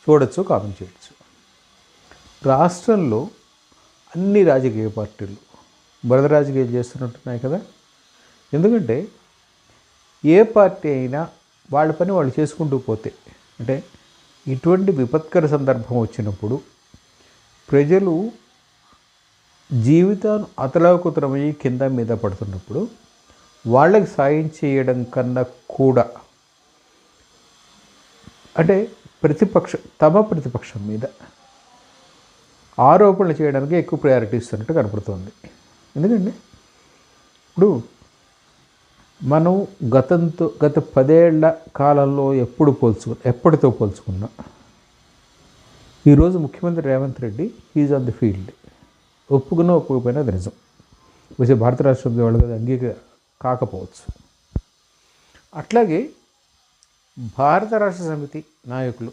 చూడొచ్చు, కామెంట్ చేయొచ్చు. రాష్ట్రంలో అన్ని రాజకీయ పార్టీలు బురద రాజకీయాలు చేస్తున్నట్టున్నాయి కదా. ఎందుకంటే ఏ పార్టీ అయినా వాళ్ళ పని వాళ్ళు చేసుకుంటూ పోతే, అంటే ఇటువంటి విపత్కర సందర్భం వచ్చినప్పుడు ప్రజలు జీవితాన్ని అతలాకుతలమయ్యి కింద మీద పడుతున్నప్పుడు వాళ్ళకి సాయం చేయడం కన్నా కూడా అంటే తమ ప్రతిపక్షం మీద ఆరోపణలు చేయడానికి ఎక్కువ ప్రయారిటీ ఇస్తున్నట్టు కనపడుతుంది. ఎందుకంటే ఇప్పుడు మనం గత 10 ఏళ్ల కాలంలో ఎప్పటితో పోల్చుకున్నా ఈరోజు ముఖ్యమంత్రి Revanth Reddy is on the field. ఒప్పుకపోయినా అది నిజం. వచ్చే భారత రాష్ట్రం వాళ్ళకి అంగీకారం కాకపోవచ్చు. అట్లాగే భారత రాష్ట్ర సమితి నాయకులు